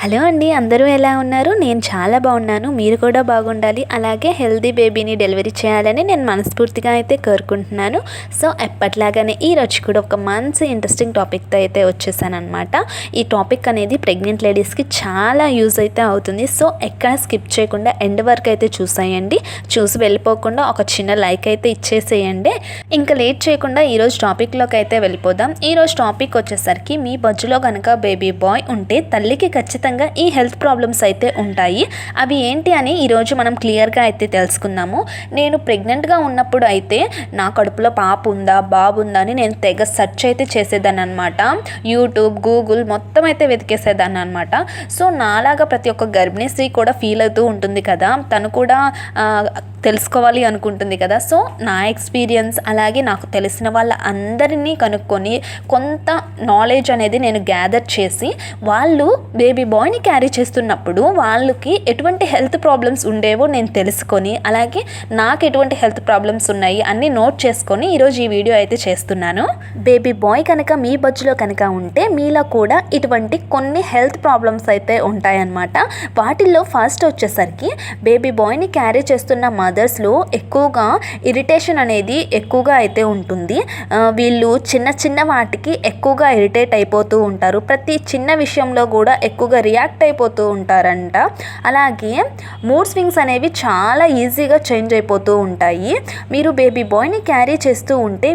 Hello అండి, అందరూ ఎలా ఉన్నారు? నేను చాలా బాగున్నాను. మీరు కూడా బాగుండాలి, అలాగే హెల్దీ బేబీని డెలివరీ చేయాలని నేను మనస్ఫూర్తిగా అయితే కోరుకుంటున్నాను. సో ఎప్పట్లాగానే ఈరోజు కూడా ఒక మంచి ఇంట్రెస్టింగ్ టాపిక్తో అయితే వచ్చేసాను అనమాట. ఈ టాపిక్ అనేది ప్రెగ్నెంట్ లేడీస్కి చాలా యూజ్ అయితే అవుతుంది. సో ఎక్కడ స్కిప్ చేయకుండా ఎండ్ వరకు అయితే చూసేయండి. చూసి వెళ్ళిపోకుండా ఒక చిన్న లైక్ అయితే ఇచ్చేసేయండి. ఇంకా లేట్ చేయకుండా ఈరోజు టాపిక్లోకి అయితే వెళ్ళిపోదాం. ఈరోజు టాపిక్ వచ్చేసరికి మీ బొజ్జులో కనుక బేబీ బాయ్ ఉంటే తల్లికి ఖచ్చితంగా ఈ హెల్త్ ప్రాబ్లమ్స్ అయితే ఉంటాయి. అవి ఏంటి అని ఈరోజు మనం క్లియర్గా అయితే తెలుసుకుందాము. నేను ప్రెగ్నెంట్గా ఉన్నప్పుడు అయితే నా కడుపులో పాప ఉందా బాబు ఉందా అని నేను తెగ సెర్చ్ అయితే చేసేదాన్ని అనమాట. యూట్యూబ్, గూగుల్ మొత్తం అయితే వెతికేసేదాన్ని అనమాట. సో నాలాగా ప్రతి ఒక్క గర్భిణీ స్త్రీ కూడా ఫీల్ అవుతూ ఉంటుంది కదా, తను కూడా తెలుసుకోవాలి అనుకుంటుంది కదా. సో నా ఎక్స్పీరియన్స్ అలాగే నాకు తెలిసిన వాళ్ళ అందరినీ కనుక్కొని కొంత నాలెడ్జ్ అనేది నేను గ్యాదర్ చేసి వాళ్ళు బేబీ బాయ్ని క్యారీ చేస్తున్నప్పుడు వాళ్ళకి ఎటువంటి హెల్త్ ప్రాబ్లమ్స్ ఉండేవో నేను తెలుసుకొని, అలాగే నాకు ఎటువంటి హెల్త్ ప్రాబ్లమ్స్ ఉన్నాయి అన్నీ నోట్ చేసుకొని ఈరోజు ఈ వీడియో అయితే చేస్తున్నాను. బేబీ బాయ్ కనుక మీ బొజ్జులో కనుక ఉంటే మీలో కూడా ఇటువంటి కొన్ని హెల్త్ ప్రాబ్లమ్స్ అయితే ఉంటాయన్నమాట. వాటిల్లో ఫస్ట్ వచ్చేసరికి బేబీ బాయ్ని క్యారీ చేస్తున్న మదర్స్లో ఎక్కువగా ఇరిటేషన్ అనేది ఎక్కువగా అయితే ఉంటుంది. వీళ్ళు చిన్న చిన్న వాటికి ఎక్కువగా ఇరిటేట్ అయిపోతూ ఉంటారు. ప్రతి చిన్న విషయంలో కూడా ఎక్కువగా రియాక్ట్ అయిపోతూ ఉంటారంట. అలాగే మూడ్ స్వింగ్స్ అనేవి చాలా ఈజీగా చేంజ్ అయిపోతూ ఉంటాయి. మీరు బేబీ బాయ్ని క్యారీ చేస్తూ ఉంటే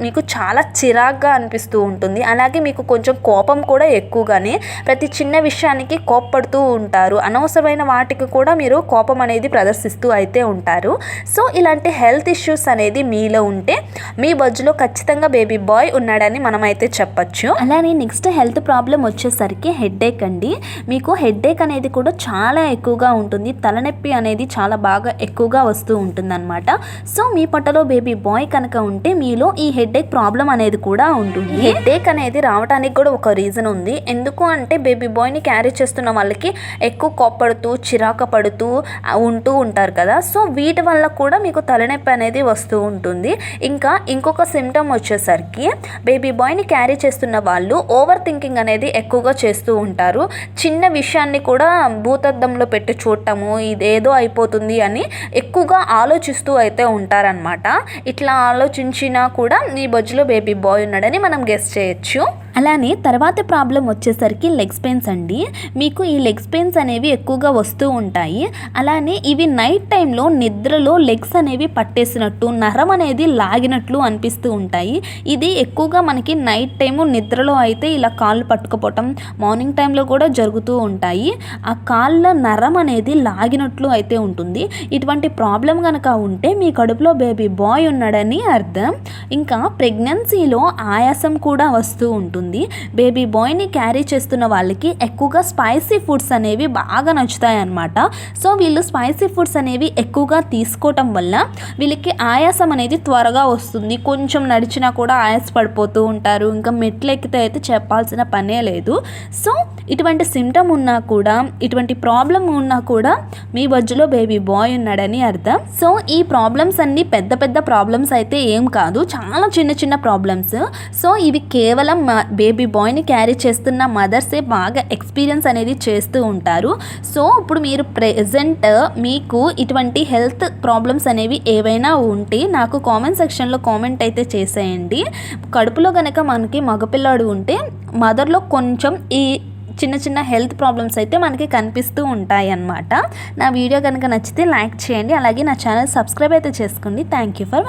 మీకు చాలా చిరాగ్గా అనిపిస్తూ ఉంటుంది. అలాగే మీకు కొంచెం కోపం కూడా ఎక్కువగానే, ప్రతి చిన్న విషయానికి కోప్పడుతూ ఉంటారు. అనవసరమైన వాటికి కూడా మీరు కోపం అనేది ప్రదర్శిస్తూ అయితే ఉంటారు. సో ఇలాంటి హెల్త్ ఇష్యూస్ అనేది మీలో ఉంటే మీ బొజ్జులో ఖచ్చితంగా బేబీ బాయ్ ఉన్నాడని మనం అయితే చెప్పచ్చు. అలానే నెక్స్ట్ హెల్త్ ప్రాబ్లం వచ్చేసరికి హెడ్ఏక్ అండి. మీకు హెడ్ఏక్ అనేది కూడా చాలా ఎక్కువగా ఉంటుంది. తలనొప్పి అనేది చాలా బాగా ఎక్కువగా వస్తూ ఉంటుంది అనమాట. సో మీ పొట్టలో బేబీ బాయ్ కనుక ఉంటే మీలో ఈ హెడ్ఏక్ ప్రాబ్లం అనేది కూడా ఉంటుంది. హెడ్ఏక్ అనేది రావడానికి కూడా ఒక రీజన్ ఉంది. ఎందుకు అంటే బేబీ బాయ్ని క్యారీ చేస్తున్న వాళ్ళకి ఎక్కువ కోప్పడుతూ చిరాకు పడుతూ ఉంటూ ఉంటారు కదా. సో వీటి వల్ల కూడా మీకు తలనొప్పి అనేది వస్తూ ఉంటుంది. ఇంకా ఇంకొక సిమ్టమ్ వచ్చేసరికి బేబీ బాయ్ని క్యారీ చేస్తున్న వాళ్ళు ఓవర్ థింకింగ్ అనేది ఎక్కువగా చేస్తూ ఉంటారు. చిన్న విషయాన్ని కూడా భూతద్దంలో పెట్టి చూడటము, ఇదేదో అయిపోతుంది అని ఎక్కువగా ఆలోచిస్తూ అయితే ఉంటారనమాట. ఇట్లా ఆలోచించినా కూడా మీ బొజ్జులో బేబీ బాయ్ ఉన్నాడని మనం గెస్ చేయొచ్చు. అలానే తర్వాత ప్రాబ్లం వచ్చేసరికి లెగ్స్ పెయిన్స్ అండి. మీకు ఈ లెగ్స్ పెయిన్స్ అనేవి ఎక్కువగా వస్తూ ఉంటాయి. అలానే ఇవి నైట్ టైంలో నిద్రలో లెగ్స్ అనేవి పట్టేసినట్టు, నరం అనేది లాగినట్లు అనిపిస్తూ ఉంటాయి. ఇది ఎక్కువగా మనకి నైట్ టైము నిద్రలో అయితే ఇలా కాళ్ళు పట్టుకుపోవటం, మార్నింగ్ టైంలో కూడా జరుగుతూ ఉంటాయి. ఆ కాళ్ళ నరం అనేది లాగినట్లు అయితే ఉంటుంది. ఇటువంటి ప్రాబ్లం కనుక ఉంటే మీ కడుపులో బేబీ బాయ్ ఉన్నాడని అర్థం. ఇంకా ప్రెగ్నెన్సీలో ఆయాసం కూడా వస్తూ ఉంటుంది. బేబీ బాయ్ని క్యారీ చేస్తున్న వాళ్ళకి ఎక్కువగా స్పైసీ ఫుడ్స్ అనేవి బాగా నచ్చుతాయి అన్నమాట. సో వీళ్ళు స్పైసీ ఫుడ్స్ అనేవి ఎక్కువగా తీసుకోవటం వల్ల వీళ్ళకి ఆయాసం అనేది త్వరగా వస్తుంది. కొంచెం నడిచినా కూడా ఆయాస పడిపోతూ ఉంటారు. ఇంకా మెట్లు ఎక్కితే అయితే చెప్పాల్సిన పనే లేదు. సో ఇటువంటి సిమ్టమ్ ఉన్నా కూడా, ఇటువంటి ప్రాబ్లం ఉన్నా కూడా మీ బొజ్జులో బేబీ బాయ్ ఉన్నాడని అర్థం. సో ఈ ప్రాబ్లమ్స్ అన్నీ పెద్ద పెద్ద ప్రాబ్లమ్స్ అయితే ఏం కాదు, చాలా చిన్న చిన్న ప్రాబ్లమ్స్. సో ఇవి కేవలం బేబీ బాయ్ని క్యారీ చేస్తున్న మదర్సే బాగా ఎక్స్పీరియన్స్ అనేది చేస్తూ ఉంటారు. సో ఇప్పుడు మీరు ప్రెజెంట్ మీకు ఇటువంటి హెల్త్ ప్రాబ్లమ్స్ అనేవి ఏవైనా ఉంటే నాకు కామెంట్ సెక్షన్లో కామెంట్ అయితే చేసేయండి. కడుపులో కనుక మనకి మగపిల్లాడు ఉంటే మదర్లో కొంచెం ఈ చిన్న చిన్న హెల్త్ ప్రాబ్లమ్స్ అయితే మనకి కనిపిస్తూ ఉంటాయి అన్నమాట. నా వీడియో కనుక నచ్చితే లైక్ చేయండి, అలాగే నా ఛానల్ సబ్స్క్రైబ్ అయితే చేసుకోండి. Thank you for